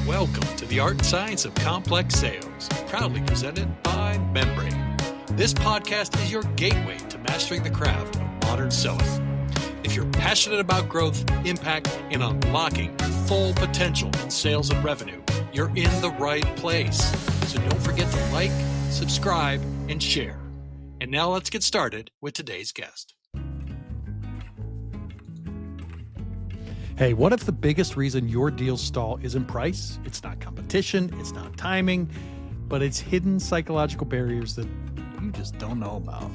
Welcome to the Art and Science of Complex Sales, proudly presented by Membrain. This podcast is your gateway to mastering the craft of modern selling. If you're passionate about growth, impact, and unlocking full potential in sales and revenue, you're in the right place. So don't forget to like, subscribe, and share. And now let's get started with today's guest. Hey, what if the biggest reason your deals stall isn't price? It's not competition, it's not timing, but it's hidden psychological barriers that you just don't know about.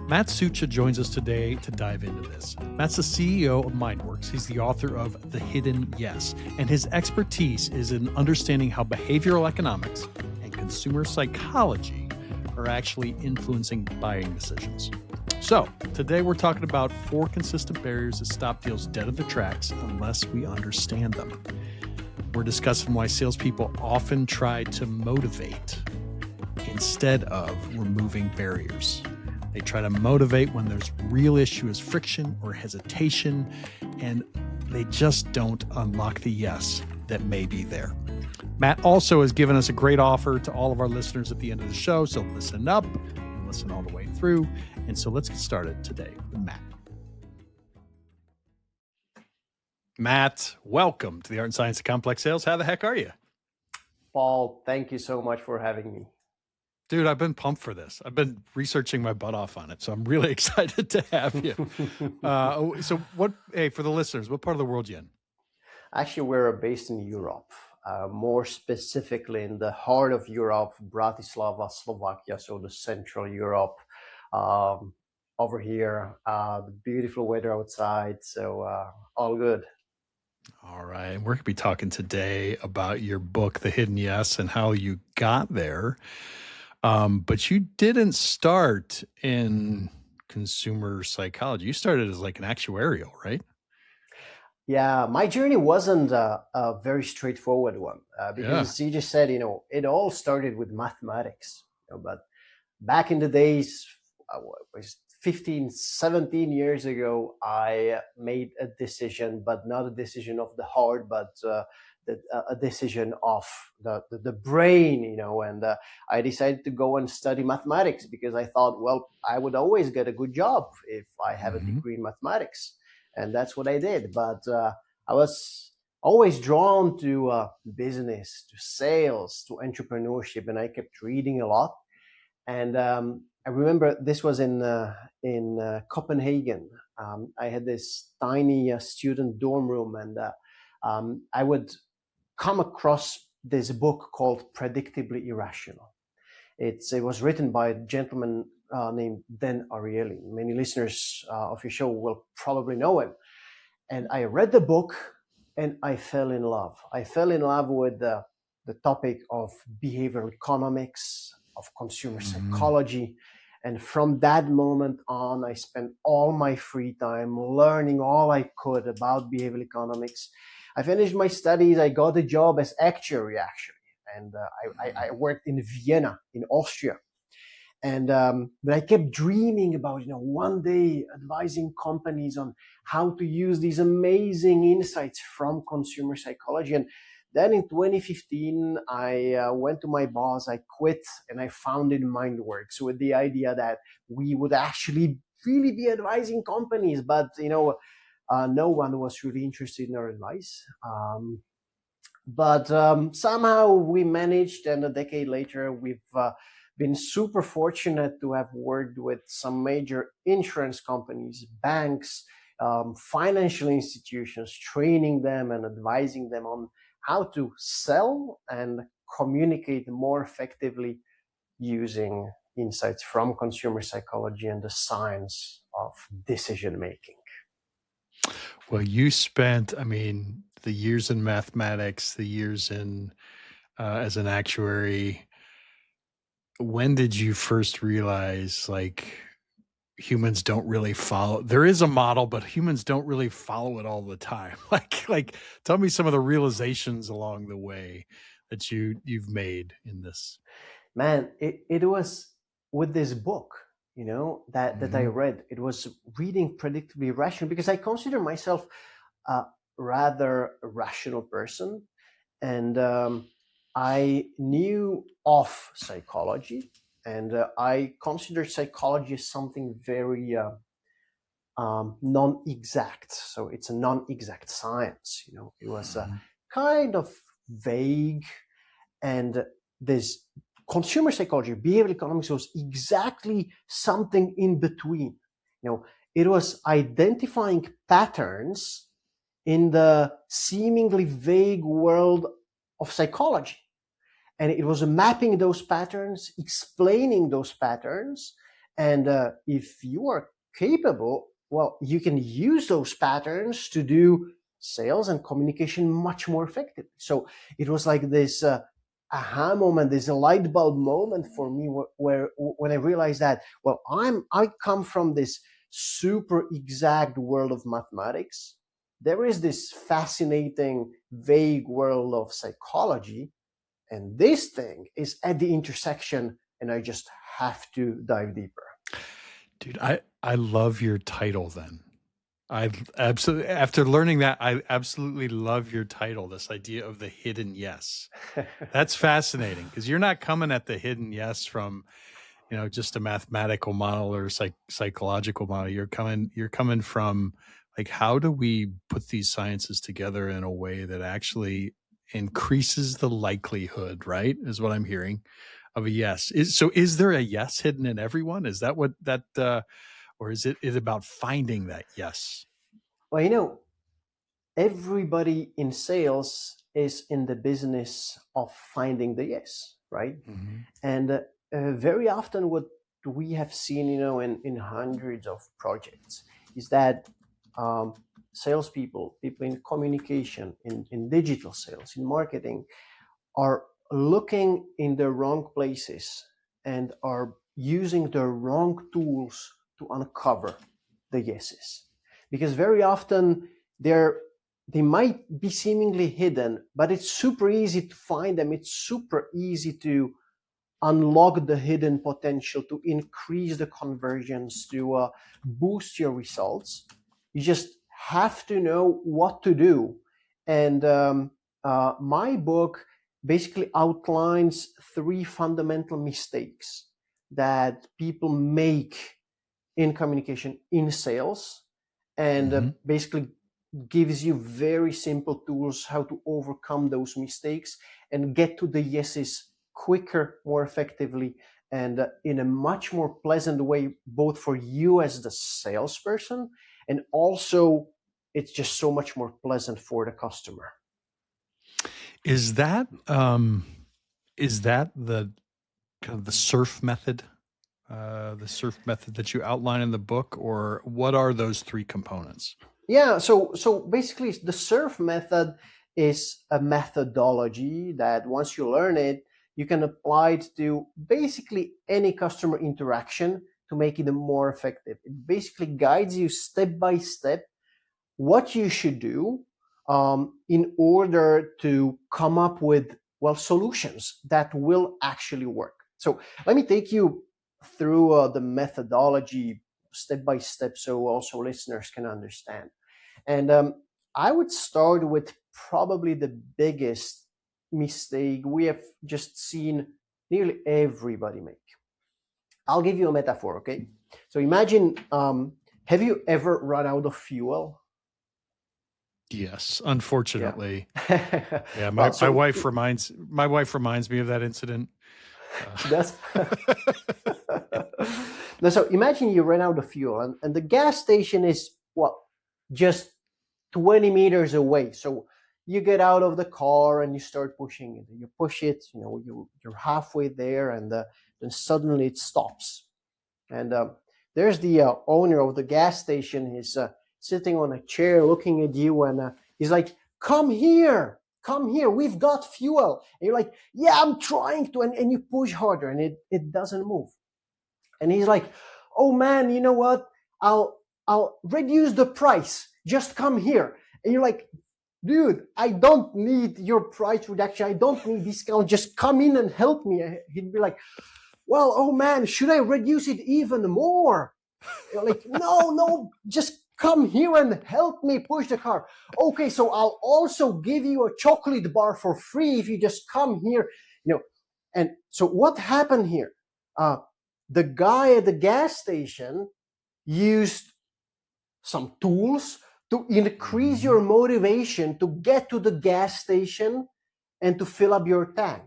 Matt Sucha joins us today to dive into this. Matt's the CEO of MindWorks. He's the author of The Hidden Yes, and his expertise is in understanding how behavioral economics and consumer psychology are actually influencing buying decisions. So today we're talking about 4 consistent barriers that stop deals dead in their tracks unless we understand them. We're discussing why salespeople often try to motivate instead of removing barriers. They try to motivate when there's real issue as friction or hesitation, and they just don't unlock the yes that may be there. Matt also has given us a great offer to all of our listeners at the end of the show, so listen up and listen all the way through. And so let's get started today with Matt. Matt, welcome to the Art and Science of Complex Sales. How the heck are you? Paul, thank you so much for having me. Dude, I've been pumped for this. I've been researching my butt off on it, so I'm really excited to have you. For the listeners, what part of the world are you in? Actually, we're based in Europe, more specifically in the heart of Europe, Bratislava, Slovakia, so the Central Europe. Over here, the beautiful weather outside, so all good. All right. We're going to be talking today about your book, The Hidden Yes, and how you got there. But you didn't start in consumer psychology. You started as like an actuarial, right? Yeah, my journey wasn't a very straightforward one because you just said, it all started with mathematics. But back in the days, was 15, 17 years ago, I made a decision, but not a decision of the heart, but a decision of the brain, and I decided to go and study mathematics because I thought, well, I would always get a good job if I have a degree in mathematics. And that's what I did. But I was always drawn to business, to sales, to entrepreneurship, and I kept reading a lot. And I remember this was in Copenhagen. I had this tiny student dorm room, and I would come across this book called Predictably Irrational. It was written by a gentleman named Dan Ariely. Many listeners of your show will probably know him. And I read the book and I fell in love. I fell in love with the topic of behavioral economics, of consumer psychology. And from that moment on, I spent all my free time learning all I could about behavioral economics. I finished my studies. I got a job as actuary, actually. And I worked in Vienna, in Austria. And but I kept dreaming about, one day advising companies on how to use these amazing insights from consumer psychology. And then in 2015, I went to my boss, I quit, and I founded MindWorks with the idea that we would actually really be advising companies. But, no one was really interested in our advice. But somehow we managed, and a decade later, we've been super fortunate to have worked with some major insurance companies, banks, financial institutions, training them and advising them on how to sell and communicate more effectively using insights from consumer psychology and the science of decision making. Well, you spent, the years in mathematics, the years in as an actuary. When did you first realize humans don't really follow? There is a model, but humans don't really follow it all the time. Like tell me some of the realizations along the way that you've made in this. Man, it was with this book, that I read. It was reading Predictably Irrational because I consider myself a rather rational person. And I knew of psychology, and I considered psychology as something very non-exact. So it's a non-exact science. It was kind of vague, and this consumer psychology, behavioral economics, was exactly something in between. It was identifying patterns in the seemingly vague world of psychology. And it was mapping those patterns, explaining those patterns. And if you are capable, well, you can use those patterns to do sales and communication much more effectively. So it was like this aha moment, this light bulb moment for me where when I realized that, well, I come from this super exact world of mathematics. There is this fascinating, vague world of psychology, and this thing is at the intersection, and I just have to dive deeper. Dude, I love your title then. I absolutely, after learning that, I absolutely love your title, this idea of the hidden yes. That's fascinating, because you're not coming at the hidden yes from, just a mathematical model or psychological model. You're coming from, like, how do we put these sciences together in a way that actually increases the likelihood, right? Is what I'm hearing, of a yes. Is there a yes hidden in everyone? Is that what that, or is it about finding that yes? Well, everybody in sales is in the business of finding the yes, right? Mm-hmm. And very often what we have seen, in hundreds of projects is that salespeople, people in communication, in digital sales, in marketing, are looking in the wrong places and are using the wrong tools to uncover the yeses. Because very often they might be seemingly hidden, but it's super easy to find them. It's super easy to unlock the hidden potential, to increase the conversions, to boost your results. You just have to know what to do. And my book basically outlines 3 fundamental mistakes that people make in communication, in sales, and basically gives you very simple tools how to overcome those mistakes and get to the yeses quicker, more effectively, and in a much more pleasant way, both for you as the salesperson, and also it's just so much more pleasant for the customer. Is that the kind of the SURF method? The SURF method that you outline in the book, or what are those 3 components? Yeah, so basically the SURF method is a methodology that once you learn it, you can apply it to basically any customer interaction to make it more effective. It basically guides you step by step what you should do in order to come up with, solutions that will actually work. So let me take you through the methodology step by step so also listeners can understand. And I would start with probably the biggest mistake we have just seen nearly everybody make. I'll give you a metaphor, okay? So imagine, have you ever run out of fuel? Yes, unfortunately. Yeah, my wife reminds me of that incident. So imagine you ran out of fuel, and the gas station is just 20 meters away. So you get out of the car and you start pushing it. You push it, you're halfway there, and then suddenly it stops. And there's the owner of the gas station. He's sitting on a chair looking at you, and he's like, come here, we've got fuel. And you're like, yeah, I'm trying to, and you push harder, and it doesn't move. And he's like, oh man, you know what? I'll reduce the price. Just come here. And you're like, dude, I don't need your price reduction. I don't need discount. Just come in and help me. He'd be like, well, oh man, should I reduce it even more? You're like, no, just come here and help me push the car. Okay, so I'll also give you a chocolate bar for free if you just come here. And so what happened here? The guy at the gas station used some tools to increase your motivation to get to the gas station and to fill up your tank.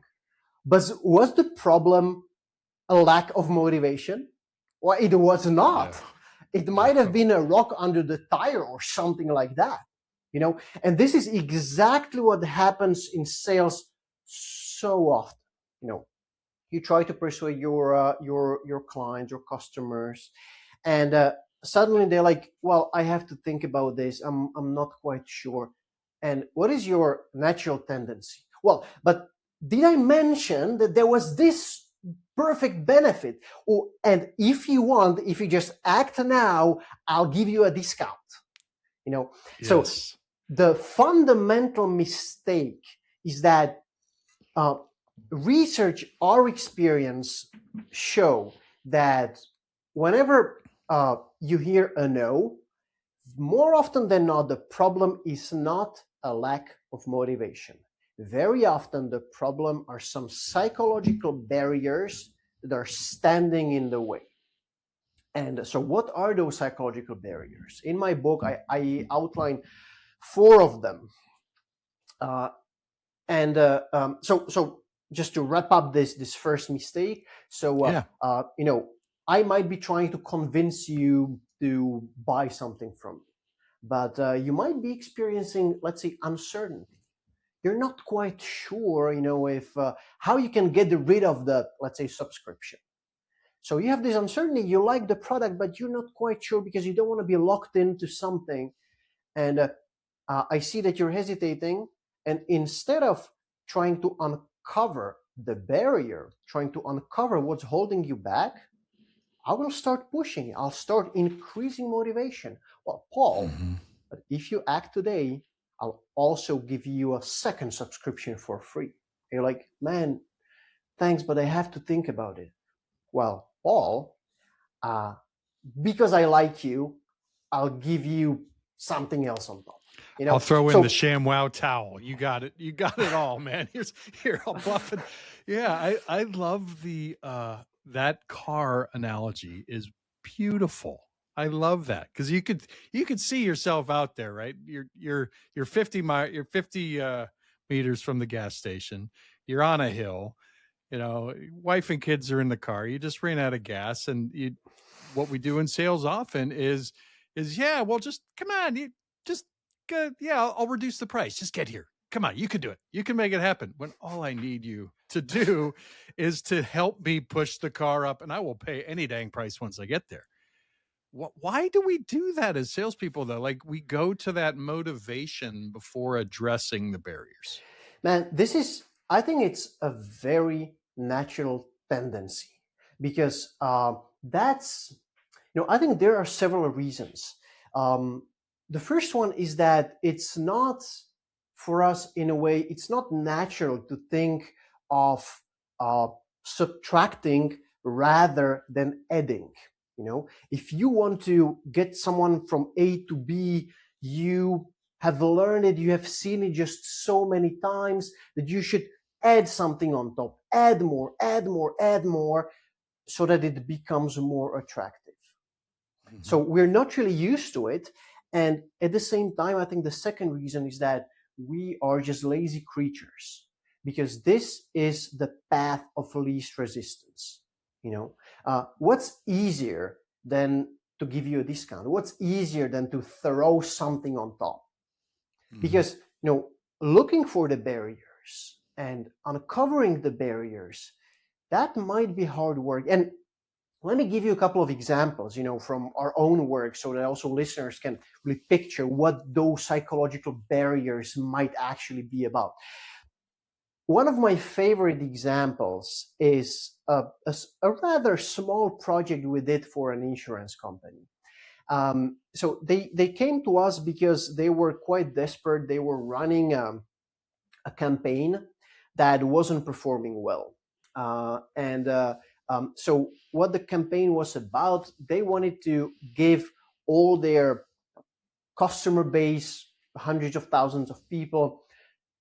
But was the problem a lack of motivation? Well, it was not. No. It might have been a rock under the tire or something like that, and this is exactly what happens in sales so often. You try to persuade your clients, your customers, and suddenly they're like, well, I have to think about this. I'm not quite sure. And what is your natural tendency? Well, but did I mention that there was this perfect benefit? And if you just act now, I'll give you a discount. Yes. So the fundamental mistake is that research, our experience show that whenever you hear a no, more often than not, the problem is not a lack of motivation. Very often the problem are some psychological barriers that are standing in the way. And so what are those psychological barriers? In my book, I outline 4 of them. So just to wrap up this first mistake. So, I might be trying to convince you to buy something from me, but you might be experiencing, let's say, uncertainty. You're not quite sure, if how you can get rid of the, let's say, subscription. So you have this uncertainty. You like the product, but you're not quite sure because you don't want to be locked into something. And I see that you're hesitating. And instead of trying to uncover the barrier, trying to uncover what's holding you back, I will start pushing. I'll start increasing motivation. Well, Paul, but if you act today, I'll also give you a second subscription for free. And you're like, man, thanks, but I have to think about it. Well, Paul, because I like you, I'll give you something else on top. I'll throw in the ShamWow towel. You got it. You got it all, man. Here, I'll buff it. Yeah, I love the that car analogy is beautiful. I love that because you could see yourself out there, right? You're 50 meters from the gas station. You're on a hill. Wife and kids are in the car. You just ran out of gas, and what we do in sales often is well, just come on, I'll reduce the price. Just get here. Come on, you can do it. You can make it happen. When all I need you to do is to help me push the car up, and I will pay any dang price once I get there. Why do we do that as salespeople, though? Like, we go to that motivation before addressing the barriers. Man, I think it's a very natural tendency because I think there are several reasons. The first one is that it's not, for us, in a way, it's not natural to think of subtracting rather than adding. If you want to get someone from A to B, you have learned it, you have seen it just so many times that you should add something on top, add more, so that it becomes more attractive. Mm-hmm. So we're not really used to it. And at the same time, I think the second reason is that we are just lazy creatures, because this is the path of least resistance. What's easier than to give you a discount? What's easier than to throw something on top? Mm-hmm. Because, looking for the barriers and uncovering the barriers, that might be hard work. And let me give you a couple of examples, from our own work, so that also listeners can really picture what those psychological barriers might actually be about. One of my favorite examples is a rather small project we did for an insurance company. So they came to us because they were quite desperate. They were running a campaign that wasn't performing well. So what the campaign was about, they wanted to give all their customer base, hundreds of thousands of people,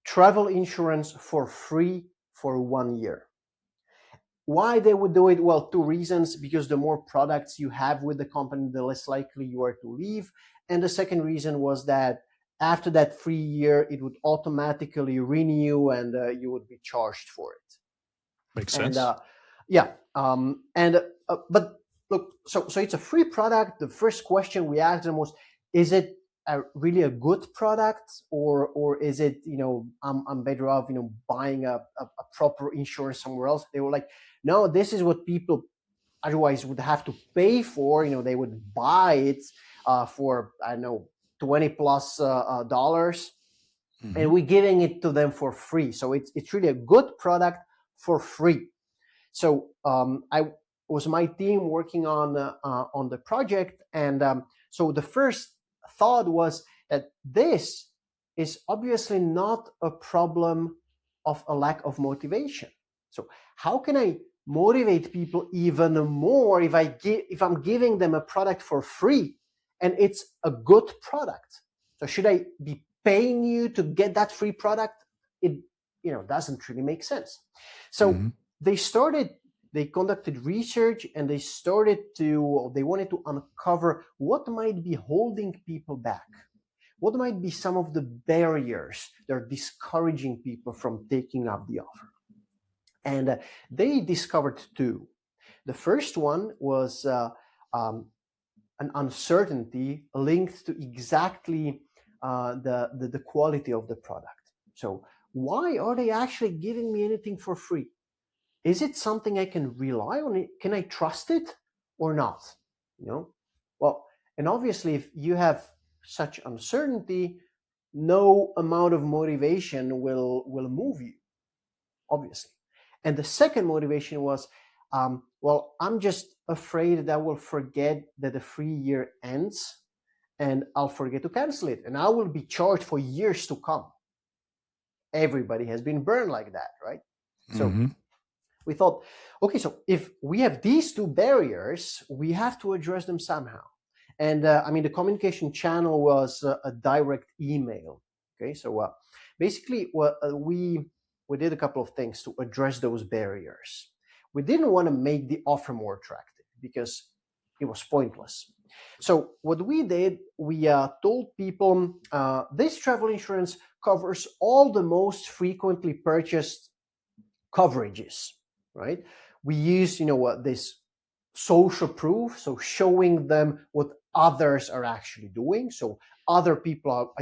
travel insurance for free for 1 year. Why they would do it? Well, two reasons: because the more products you have with the company, the less likely you are to leave. And the second reason was that after that free year, it would automatically renew and you would be charged for it. Makes sense. But look, so it's a free product. The first question we asked them was, is it really a good product, or is it, I'm better off, buying a proper insurance somewhere else? They were like, no, this is what people otherwise would have to pay for. They would buy it for, I don't know, $20+ dollars, and we're giving it to them for free. So it's really a good product for free. So I was my team working on the project, and so the first thought was that this is obviously not a problem of a lack of motivation. So how can I motivate people even more if I'm giving them a product for free and it's a good product? So should I be paying you to get that free product? It doesn't really make sense. So they conducted research, and they wanted to uncover what might be holding people back. What might be some of the barriers that are discouraging people from taking up the offer? And they discovered two. The first one was an uncertainty linked to exactly the quality of the product. So why are they actually giving me anything for free? Is it something I can rely on? Can I trust it or not? Well, and obviously, if you have such uncertainty, no amount of motivation will move you, obviously. And the second motivation was, well, I'm just afraid that I will forget that the free year ends, and I'll forget to cancel it, and I will be charged for years to come. Everybody has been burned like that, right? So we thought, okay, so if we have these two barriers, we have to address them somehow. And the communication channel was a direct email. Okay, so basically, we did a couple of things to address those barriers. We didn't want to make the offer more attractive because it was pointless. So what we did, we told people this travel insurance covers all the most frequently purchased coverages. Right? We use, this social proof, so showing them what others are actually doing. So other people are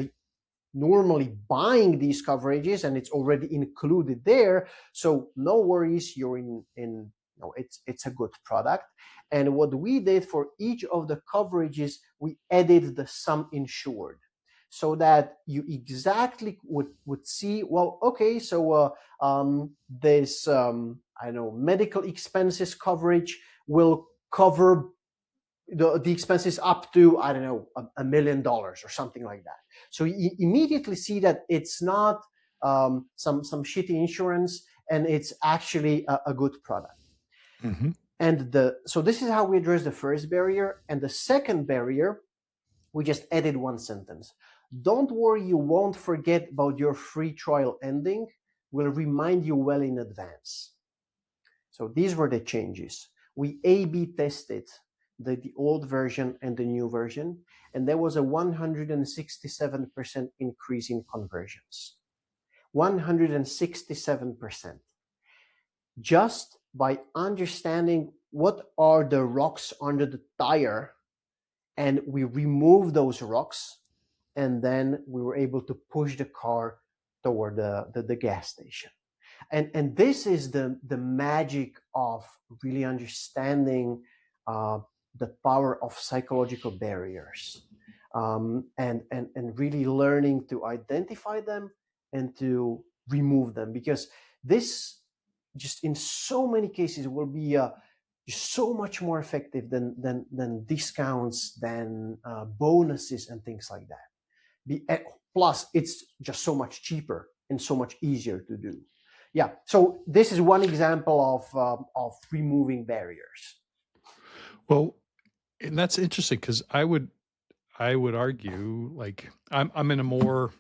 normally buying these coverages, and it's already included there. So no worries, you're it's a good product. And what we did for each of the coverages, we added the sum insured, so that you exactly would see, well, okay, so this medical expenses coverage will cover the expenses up to, $1 million or something like that. So you immediately see that it's not some shitty insurance, and it's actually a good product. And so this is how we address the first barrier. And the second barrier, we just added one sentence. Don't worry, you won't forget about your free trial ending. We'll remind you well in advance. So these were the changes. We A/B tested the old version and the new version, and there was a 167% increase in conversions. 167%. Just by understanding what are the rocks under the tire, and we removed those rocks, and then we were able to push the car toward the gas station. And this is the magic of really understanding the power of psychological barriers, and really learning to identify them and to remove them, because this just in so many cases will be so much more effective than discounts, than bonuses and things like that. Plus, it's just so much cheaper and so much easier to do. Yeah. So this is one example of removing barriers. Well, and that's interesting, because I I would argue, like I'm in a more,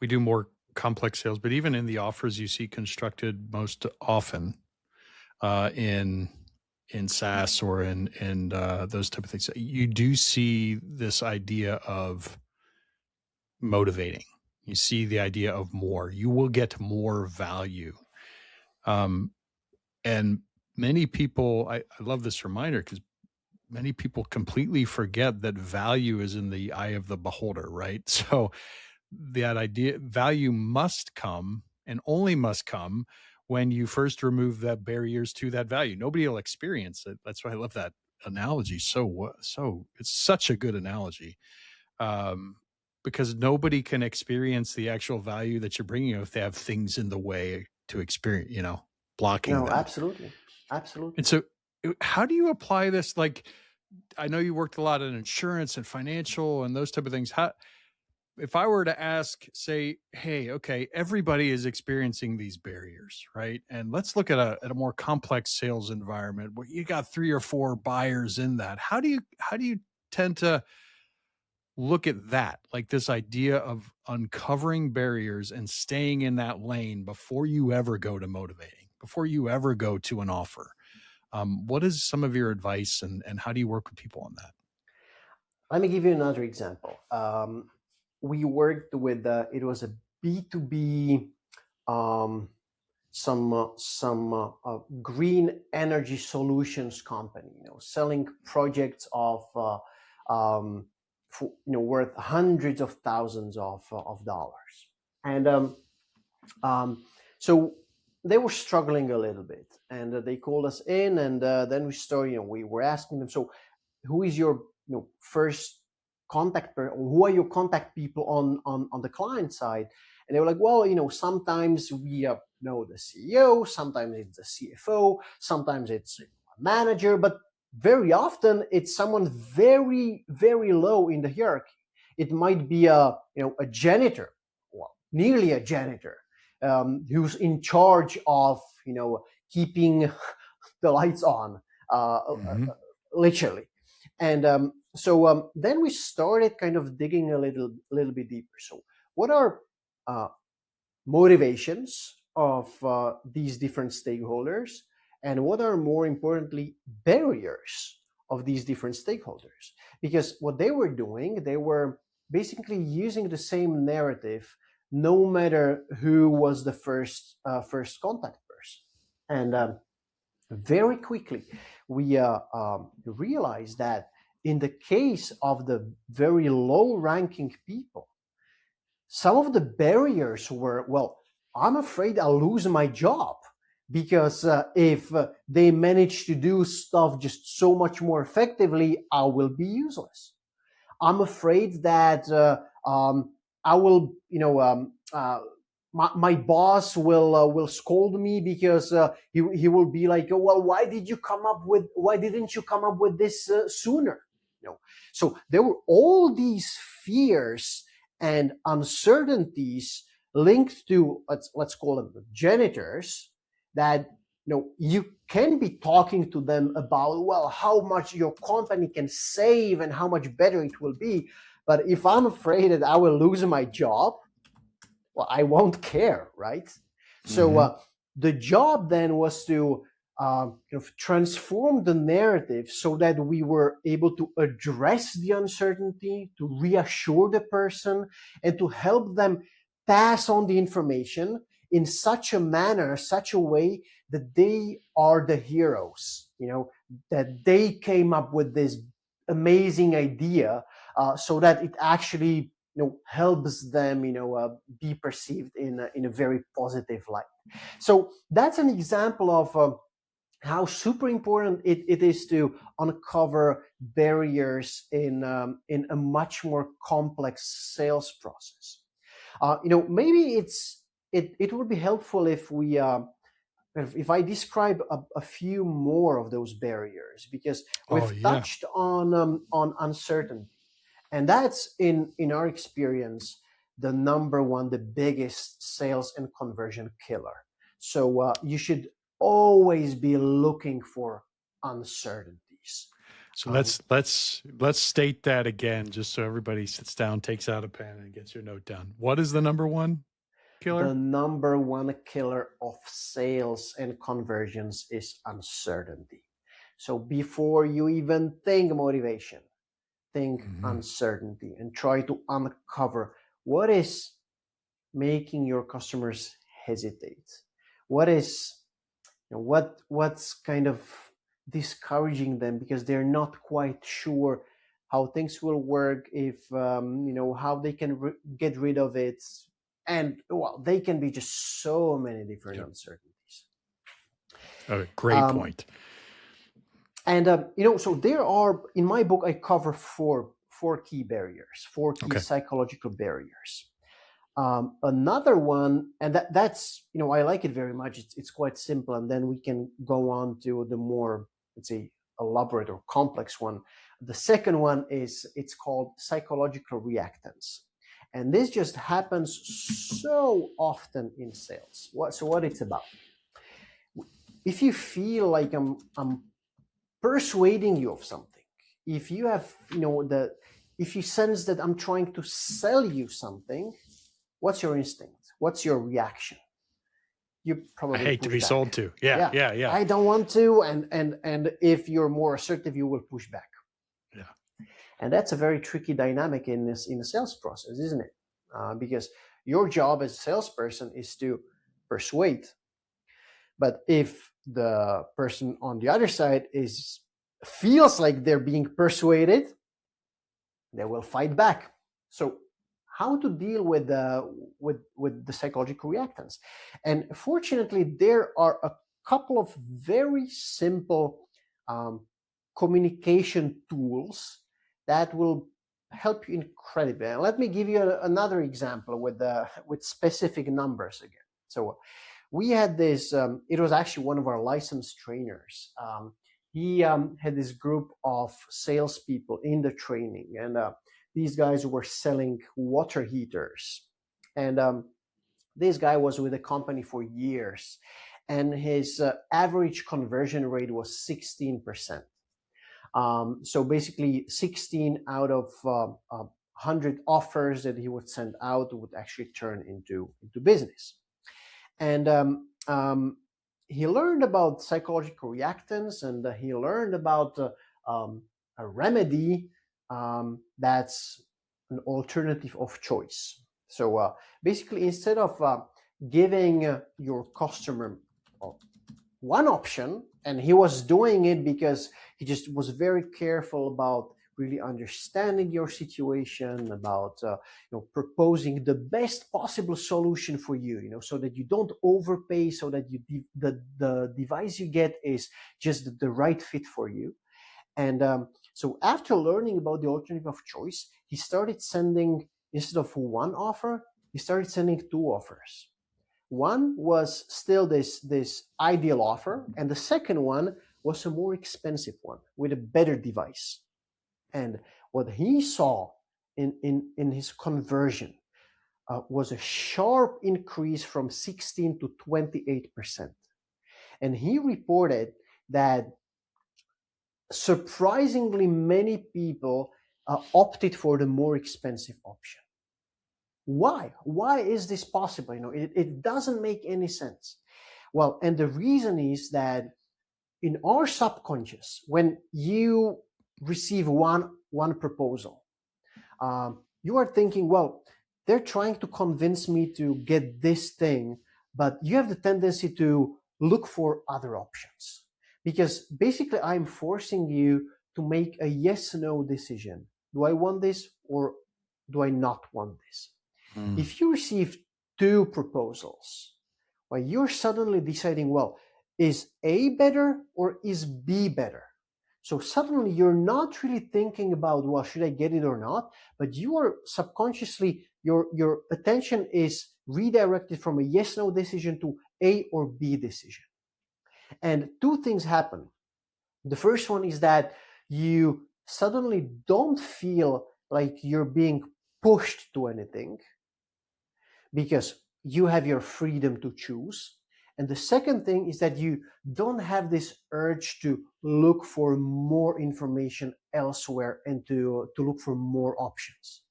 we do more complex sales, but even in the offers you see constructed most often in SaaS or in those type of things, you do see this idea of motivating. You see the idea of more. You will get more value. And many people, I love this reminder because many people completely forget that value is in the eye of the beholder, right? So that idea, value must come and only must come when you first remove the barriers to that value. Nobody will experience it. That's why I love that analogy. So it's such a good analogy. Because nobody can experience the actual value that you're bringing if they have things in the way to experience, blocking No, them. absolutely. And Absolutely. so how do you apply this? Like, I know you worked a lot in insurance and financial and those type of things. How, if I were to ask, say, hey, okay, everybody is experiencing these barriers, right? And let's look at a more complex sales environment where you got 3 or 4 buyers in that. How do you tend to look at that, like this idea of uncovering barriers and staying in that lane before you ever go to motivating, before you ever go to an offer? What is some of your advice, and how do you work with people on that? Let me give you another example. We worked with it was a B2B, um, some green energy solutions company, selling projects of worth hundreds of thousands of dollars. And so they were struggling a little bit, and they called us in, and then we started. We were asking them, so who is your first contact who are your contact people on the client side? And they were like, well, sometimes we know the CEO, sometimes it's the CFO, sometimes it's a manager, but very often it's someone very, very low in the hierarchy. It might be a janitor, well, nearly a janitor, who's in charge of keeping the lights on, literally. And so then we started kind of digging a little bit deeper. So what are motivations of these different stakeholders, and what are, more importantly, barriers of these different stakeholders? Because what they were doing, they were basically using the same narrative no matter who was the first contact person. And very quickly we realized that in the case of the very low ranking people, some of the barriers were, well, I'm afraid I'll lose my job because if they manage to do stuff just so much more effectively, I will be useless. I'm afraid that I will, my boss will scold me because he will be like, oh, well, why didn't you come up with this sooner? So there were all these fears and uncertainties linked to, let's call them the janitors, that you can be talking to them about, well, how much your company can save and how much better it will be. But if I'm afraid that I will lose my job, well, I won't care, right? So the job then was to transform the narrative so that we were able to address the uncertainty, to reassure the person, and to help them pass on the information in such a manner, such a way that they are the heroes, that they came up with this amazing idea, so that it actually helps them be perceived in a very positive light. So that's an example of how super important it is to uncover barriers in a much more complex sales process. Maybe it would be helpful if I describe a few more of those barriers, because we've touched on uncertainty, and that's in our experience the number one, the biggest sales and conversion killer. So you should always be looking for uncertainties. So let's state that again, just so everybody sits down, takes out a pen, and gets your note down. What is the number one killer? The number one killer of sales and conversions is uncertainty. So before you even think motivation, think uncertainty and try to uncover what is making your customers hesitate. What is, what's kind of discouraging them because they're not quite sure how things will work, if how they can get rid of it, and they can be just so many different uncertainties. Great point. And so there are, in my book, I cover four key barriers, four key psychological barriers. Another one, and that's I like it very much. It's quite simple, and then we can go on to the more, let's say, elaborate or complex one. The second one it's called psychological reactance, and this just happens so often in sales. What it's about? If you feel like I'm persuading you of something, if you have if you sense that I'm trying to sell you something, what's your instinct? What's your reaction? You probably I hate to be back. sold to. Yeah. I don't want to, and if you're more assertive, you will push back. Yeah. And that's a very tricky dynamic in the sales process, isn't it? Because your job as a salesperson is to persuade. But if the person on the other side feels like they're being persuaded, they will fight back. So how to deal with the psychological reactance? And fortunately, there are a couple of very simple communication tools that will help you incredibly. And let me give you another example with specific numbers again. So we had this, it was actually one of our licensed trainers. He had this group of salespeople in the training, and these guys were selling water heaters. And this guy was with the company for years, and his average conversion rate was 16%. So basically 16 out of 100 offers that he would send out would actually turn into business. And he learned about psychological reactance, and he learned about a remedy that's an alternative of choice. So basically, instead of giving your customer one option, and he was doing it because he just was very careful about really understanding your situation, about proposing the best possible solution for you, so that you don't overpay, so that the device you get is just the right fit for you. And so after learning about the alternative of choice, he started sending, instead of one offer, he started sending two offers. One was still this ideal offer, and the second one was a more expensive one with a better device. And what he saw in his conversion was a sharp increase from 16 to 28%. And he reported that surprisingly many people opted for the more expensive option. Why? Why is this possible? It doesn't make any sense. Well, and the reason is that in our subconscious, when you receive one proposal, you are thinking, well, they're trying to convince me to get this thing, but you have the tendency to look for other options, because basically I'm forcing you to make a yes/no decision. Do I want this or do I not want this? If you receive two proposals, well, you're suddenly deciding, well, is A better or is B better? So suddenly you're not really thinking about, well, should I get it or not? But you are subconsciously, your attention is redirected from a yes/no decision to A or B decision. And two things happen. The first one is that you suddenly don't feel like you're being pushed to anything, because you have your freedom to choose. And the second thing is that you don't have this urge to look for more information elsewhere and to look for more options.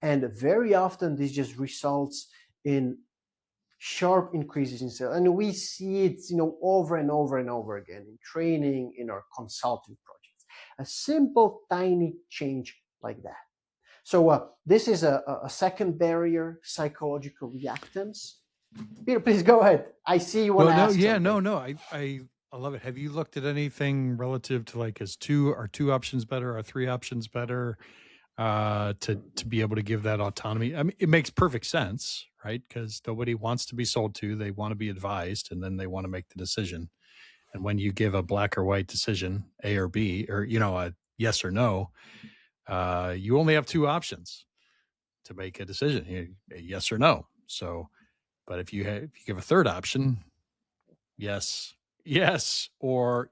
And very often this just results in sharp increases in sales. And we see it, over and over and over again in training, in our consulting projects. A simple, tiny change like that. So this is a second barrier, psychological reactance. Peter, please go ahead. I see you want to ask something. No. I love it. Have you looked at anything relative to like, are two options better? Are three options better? To be able to give that autonomy. I mean, it makes perfect sense, right? Because nobody wants to be sold to. They want to be advised, and then they want to make the decision. And when you give a black or white decision, A or B, or a yes or no, you only have two options to make a decision, a yes or no. So, but if you give a third option, yes, or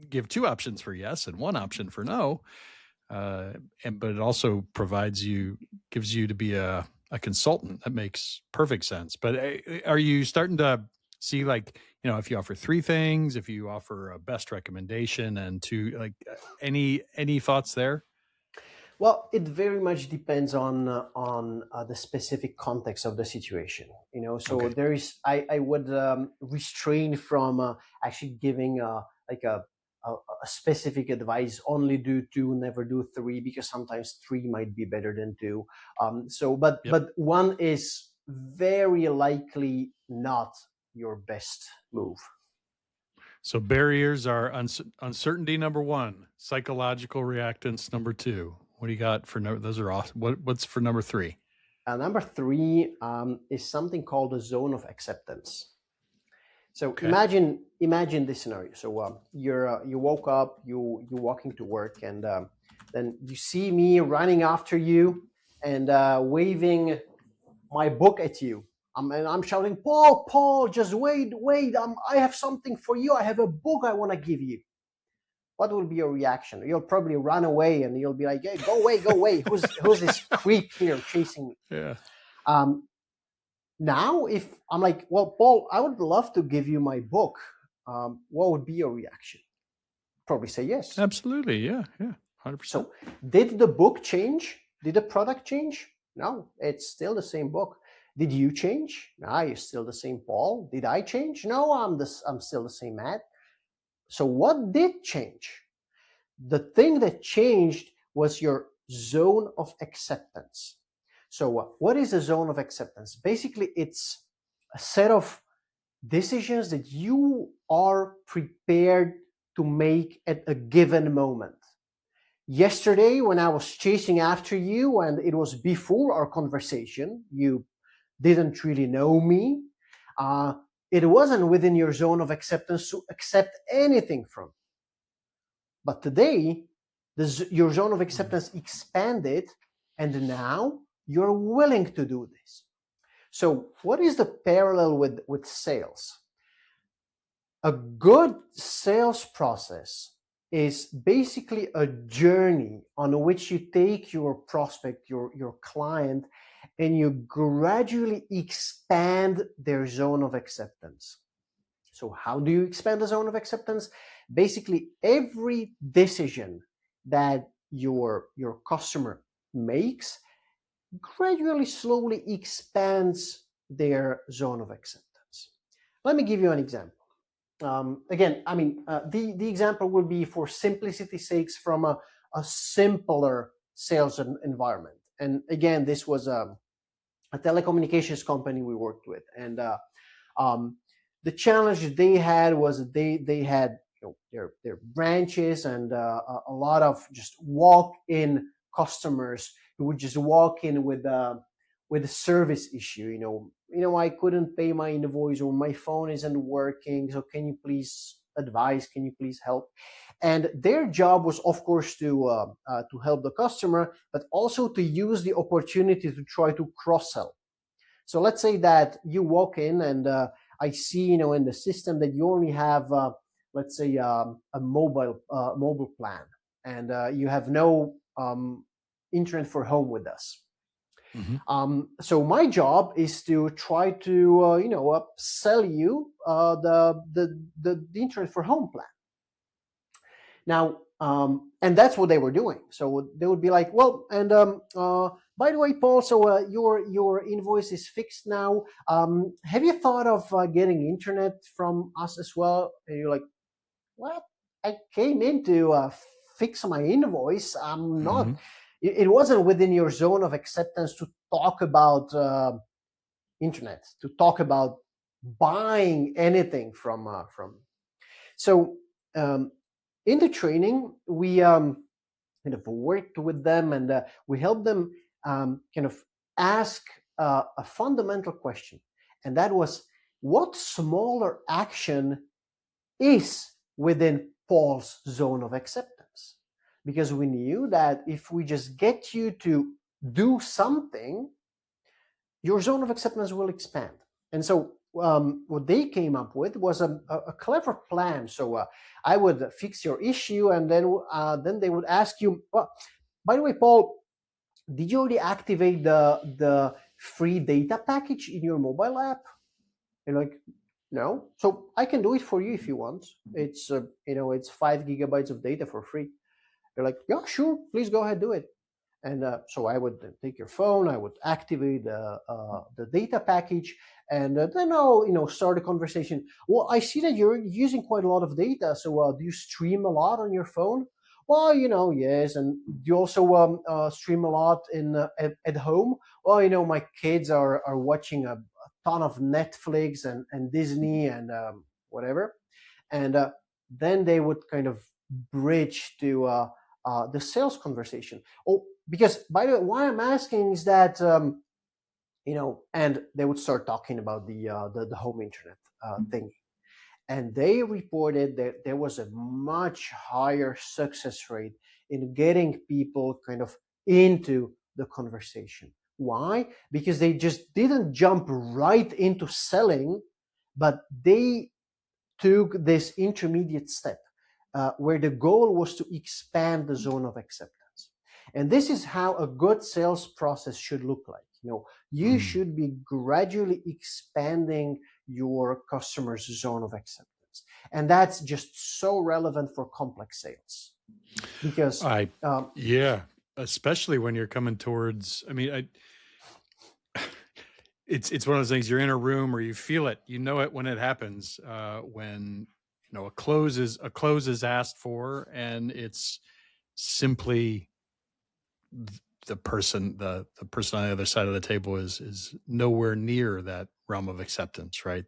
give two options for yes and one option for no. But it also gives you to be a consultant. That makes perfect sense. But are you starting to see, like, if you offer three things, if you offer a best recommendation and two, like, any thoughts there? Well, it very much depends on the specific context of the situation. So okay. There is, I would restrain from actually giving a specific advice. Only do two, never do three, because sometimes three might be better than two. But one is very likely not your best move. So barriers are uncertainty number one, psychological reactance number two. What do you got for those are awesome. What's for number three? Number three is something called the zone of acceptance. So okay. Imagine this scenario. So you woke up, you're walking to work, and then you see me running after you and waving my book at you. And I'm shouting, Paul, just wait. I have something for you. I have a book I want to give you. What will be your reaction? You'll probably run away and you'll be like, hey, go away. Who's this creep here chasing me? Yeah. Now, if I'm like, well, Paul, I would love to give you my book, what would be your reaction? Probably say yes. Absolutely. Yeah. 100%. So did the book change? Did the product change? No, it's still the same book. Did you change? No, you're still the same Paul. Did I change? No, I'm still the same Matt. So what did change? The thing that changed was your zone of acceptance. So what is a zone of acceptance? Basically, it's a set of decisions that you are prepared to make at a given moment. Yesterday, when I was chasing after you, and it was before our conversation, you didn't really know me. It wasn't within your zone of acceptance to accept anything from. But today, your zone of acceptance expanded, and now you're willing to do this. So what is the parallel with sales? A good sales process is basically a journey on which you take your prospect, your client, and you gradually expand their zone of acceptance. So how do you expand the zone of acceptance? Basically, every decision that your customer makes gradually, slowly expands their zone of acceptance. Let me give you an example. The example will be, for simplicity's sakes, from a simpler sales environment. And again, this was a telecommunications company we worked with, and the challenge they had was they had their branches and a lot of just walk-in customers who would just walk in with a service issue. I couldn't pay my invoice, or my phone isn't working, so can you please advise? Can you please help? And their job was, of course, to help the customer, but also to use the opportunity to try to cross-sell. So let's say that you walk in and I see, in the system that you only have, let's say, a mobile plan, and you have no internet for home with us. So my job is to try to sell you the internet for home plan. Now, and that's what they were doing. So they would be like, well, and by the way, Paul, so your invoice is fixed now. Have you thought of getting internet from us as well? And you're like, what? I came in to fix my invoice. I'm not. It wasn't within your zone of acceptance to talk about internet, to talk about buying anything from. So in the training, we kind of worked with them, and we helped them kind of ask a fundamental question, and that was, what smaller action is within Paul's zone of acceptance? Because we knew that if we just get you to do something, your zone of acceptance will expand. And so what they came up with was a clever plan. So I would fix your issue, and then they would ask you, well, by the way, Paul, did you already activate the free data package in your mobile app? And like, no. So I can do it for you if you want. It's it's 5 gigabytes of data for free. They're like, yeah, sure, please go ahead, do it. And so I would take your phone, I would activate the data package, and then I'll start a conversation. Well, I see that you're using quite a lot of data. So do you stream a lot on your phone? Well, yes. And you also stream a lot at home? Well, my kids are watching a ton of Netflix and Disney and whatever. And then they would kind of bridge to the sales conversation. Oh, because by the way, why I'm asking is that and they would start talking about the home internet thing, and they reported that there was a much higher success rate in getting people kind of into the conversation. Why? Because they just didn't jump right into selling, but they took this intermediate step where the goal was to expand the zone of acceptance. And this is how a good sales process should look like. You should be gradually expanding your customer's zone of acceptance. And that's just so relevant for complex sales. Because especially when you're coming towards, it's one of those things, you're in a room or you feel it, it when it happens, when a close is asked for, and it's simply the person on the other side of the table is nowhere near that realm of acceptance, right?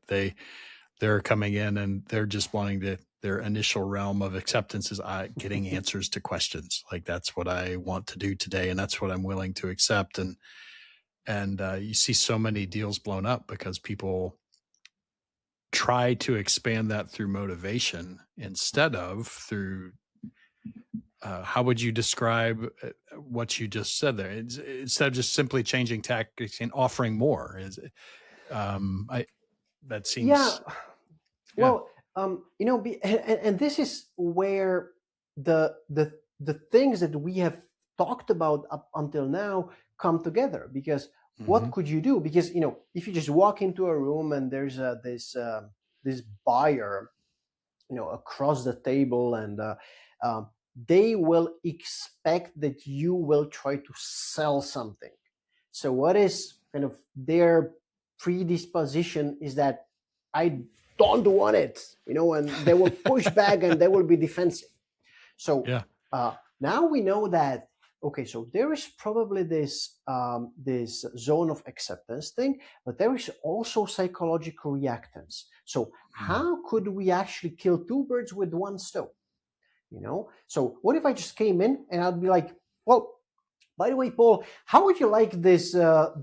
They're coming in and they're just wanting their initial realm of acceptance is getting answers to questions. Like, that's what I want to do today, and that's what I'm willing to accept. And you see so many deals blown up because people try to expand that through motivation instead of through how would you describe what you just said there? Instead of just simply changing tactics and offering more, that seems. Well, and this is where the things that we have talked about up until now come together. Because what could you do? Because if you just walk into a room and there's this buyer, across the table, and they will expect that you will try to sell something. So what is kind of their predisposition is that I don't want it, and they will push back and they will be defensive. So now we know that, okay, so there is probably this zone of acceptance thing, but there is also psychological reactance. So how could we actually kill two birds with one stone? So what if I just came in and I'd be like, well, by the way, Paul, how would you like this to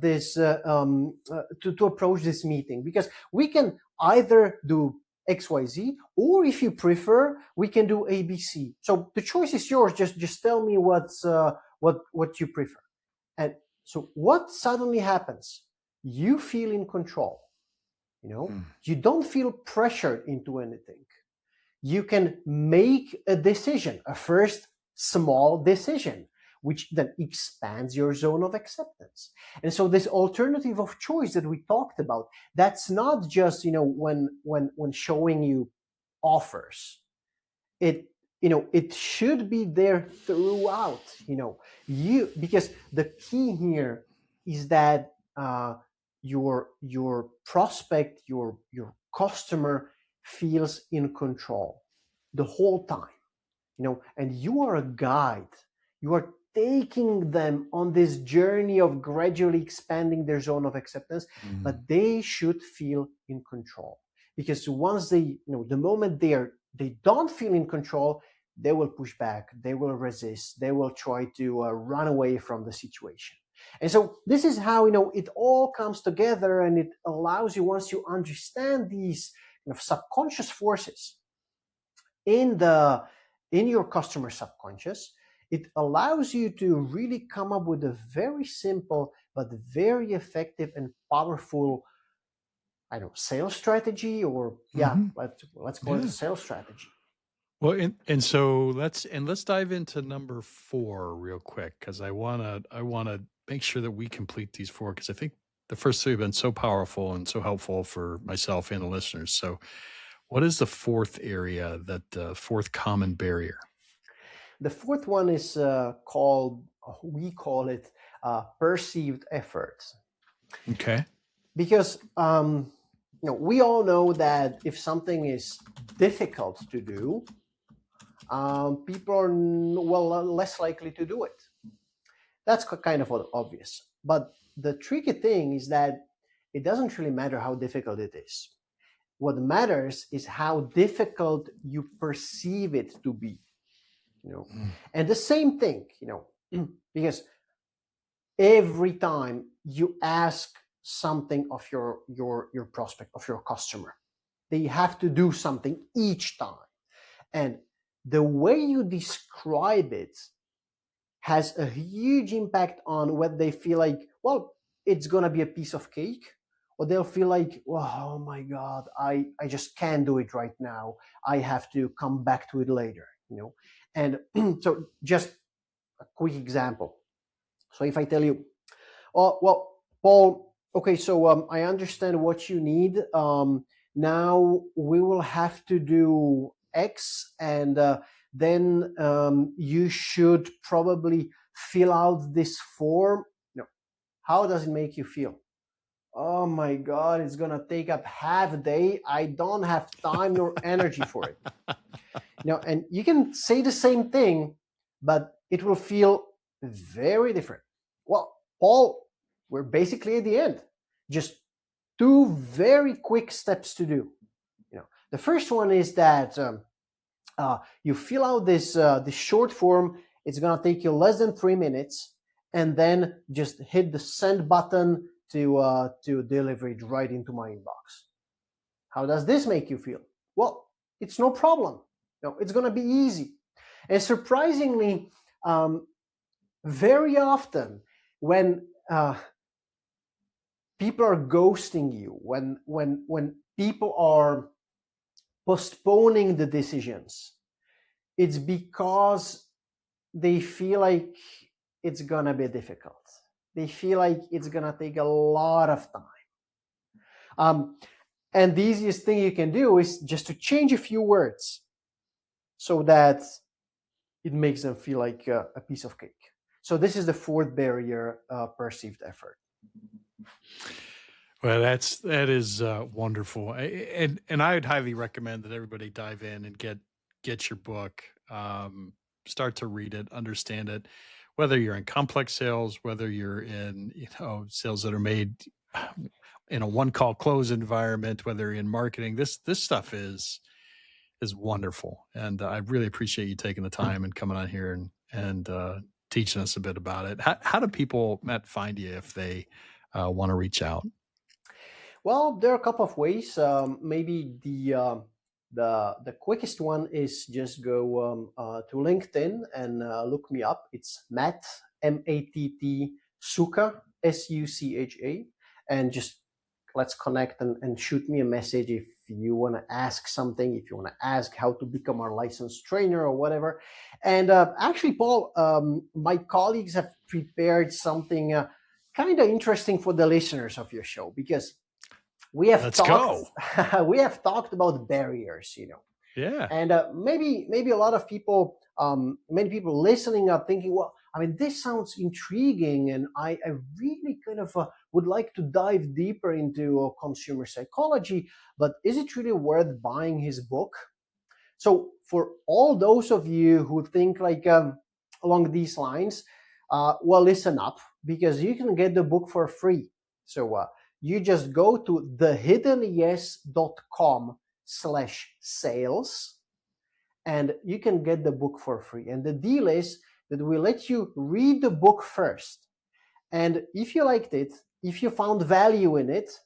approach this meeting? Because we can either do XYZ, or if you prefer, we can do ABC. So the choice is yours. Just tell me what you prefer. And so what suddenly happens? You feel in control. You don't feel pressured into anything. You can make a decision, a first small decision. which then expands your zone of acceptance. And so this alternative of choice that we talked about, that's not just, when showing you offers. It should be there throughout, because the key here is that your prospect, your customer feels in control the whole time, and you are a guide. You are taking them on this journey of gradually expanding their zone of acceptance, but they should feel in control, because once the moment they don't feel in control, they will push back, they will resist, they will try to run away from the situation. And so this is how it all comes together, and it allows you, once you understand these subconscious forces in your customer subconscious, it allows you to really come up with a very simple but very effective and powerful, sales strategy, or let's call it a sales strategy. Well, and so let's dive into number 4 real quick, because I wanna make sure that we complete these 4, because I think the first 3 have been so powerful and so helpful for myself and the listeners. So, what is the 4th area, that 4th common barrier? The 4th one is we call it perceived effort. Okay. Because we all know that if something is difficult to do, people are less likely to do it. That's kind of obvious. But the tricky thing is that it doesn't really matter how difficult it is. What matters is how difficult you perceive it to be. And the same thing, because every time you ask something of your prospect, of your customer, they have to do something each time. And the way you describe it has a huge impact on whether they feel like, well, it's going to be a piece of cake, or they'll feel like, oh my God, I just can't do it right now. I have to come back to it later, And so just a quick example. So if I tell you, oh, well, Paul, okay, so I understand what you need. Now we will have to do X, and then you should probably fill out this form. How does it make you feel? Oh my God, it's going to take up half a day. I don't have time nor energy for it. And you can say the same thing, but it will feel very different. Well, Paul, we're basically at the end. Just 2 very quick steps to do. The first one is that you fill out this short form. It's going to take you less than 3 minutes, and then just hit the send button to deliver it right into my inbox. How does this make you feel? Well, it's no problem. It's going to be easy. And surprisingly, very often when people are ghosting you, when people are postponing the decisions, it's because they feel like it's gonna be difficult. They feel like it's gonna take a lot of time. And the easiest thing you can do is just to change a few words so that it makes them feel like a piece of cake. So this is the 4th barrier, perceived effort. Well, that is wonderful, and I'd highly recommend that everybody dive in and get your book, start to read it, understand it. Whether you're in complex sales, whether you're in sales that are made in a one-call close environment, whether you're in marketing, this stuff is wonderful, and I really appreciate you taking the time and coming on here and teaching us a bit about it. How do people, Matt, find you if they want to reach out? Well, there are a couple of ways. Maybe the quickest one is just go to LinkedIn and look me up. It's Matt, Matt Sucha, Sucha, and just let's connect and shoot me a message if you want to ask something, if you want to ask how to become a licensed trainer or whatever. And actually, Paul, my colleagues have prepared something kind of interesting for the listeners of your show, because we have we have talked about barriers, Yeah. And maybe a lot of people, many people listening are thinking, well, I mean, this sounds intriguing, and I really kind of would like to dive deeper into consumer psychology, but is it really worth buying his book? So for all those of you who think like along these lines, well, listen up, because you can get the book for free. So you just go to thehiddenyes.com/sales, and you can get the book for free. And the deal is that we let you read the book first. And if you liked it, if you found value in it,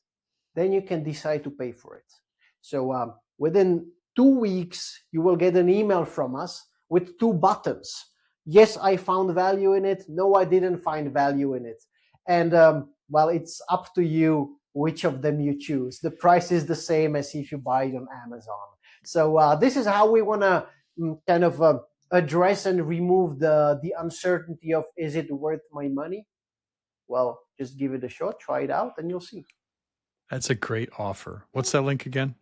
then you can decide to pay for it. So within 2 weeks, you will get an email from us with 2 buttons. Yes, I found value in it. No, I didn't find value in it. And well, it's up to you which of them you choose. The price is the same as if you buy it on Amazon. So this is how we want to kind of address and remove the uncertainty of, is it worth my money? Well, just give it a shot, try it out, and you'll see. That's a great offer. What's that link again?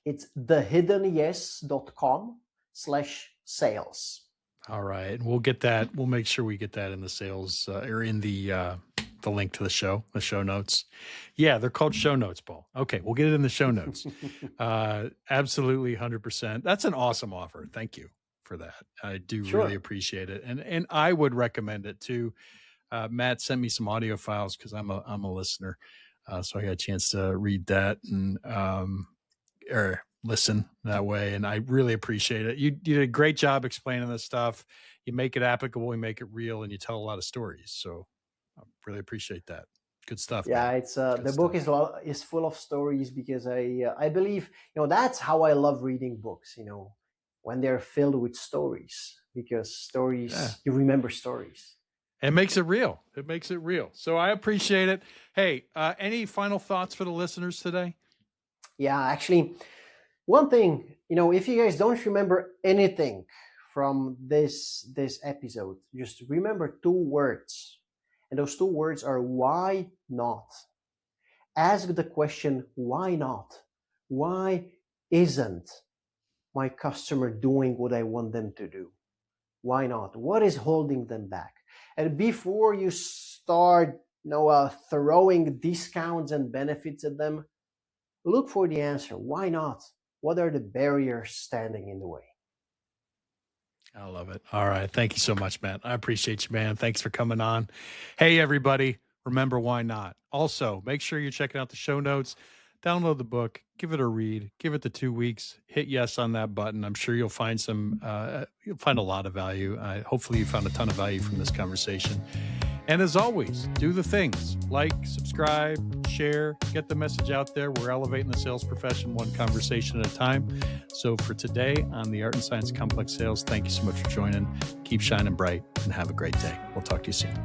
It's thehiddenyes.com/sales. All right. We'll get that. We'll make sure we get that in the sales or in the link to the show notes. Yeah, they're called show notes, Paul. Okay, we'll get it in the show notes. Absolutely, 100%. That's an awesome offer. Thank you for that. I do really appreciate it, and I would recommend it too. Matt sent me some audio files because I'm a listener, so I got a chance to read that and or listen that way, and I really appreciate it. You did a great job explaining this stuff. You make it applicable, you make it real, and you tell a lot of stories. So I really appreciate that. Good stuff. Yeah, man. It's the book is full of stories, because I believe that's how I love reading books. When they're filled with stories, because stories you remember stories. It makes it real. It makes it real. So I appreciate it. Hey, any final thoughts for the listeners today? Yeah, actually, one thing, if you guys don't remember anything from this episode, just remember 2 words. And those 2 words are, why not? Ask the question, why not? Why isn't my customer doing what I want them to do? Why not? What is holding them back? And before you start throwing discounts and benefits at them, look for the answer. Why not? What are the barriers standing in the way? I love it. All right. Thank you so much, Matt. I appreciate you, man. Thanks for coming on. Hey, everybody. Remember, why not? Also, make sure you're checking out the show notes. Download the book. Give it a read. Give it the 2 weeks. Hit yes on that button. I'm sure you'll find you'll find a lot of value. Hopefully you found a ton of value from this conversation. And as always, do the things like, subscribe, share, get the message out there. We're elevating the sales profession one conversation at a time. So for today on the Art and Science of Complex Sales, thank you so much for joining. Keep shining bright and have a great day. We'll talk to you soon.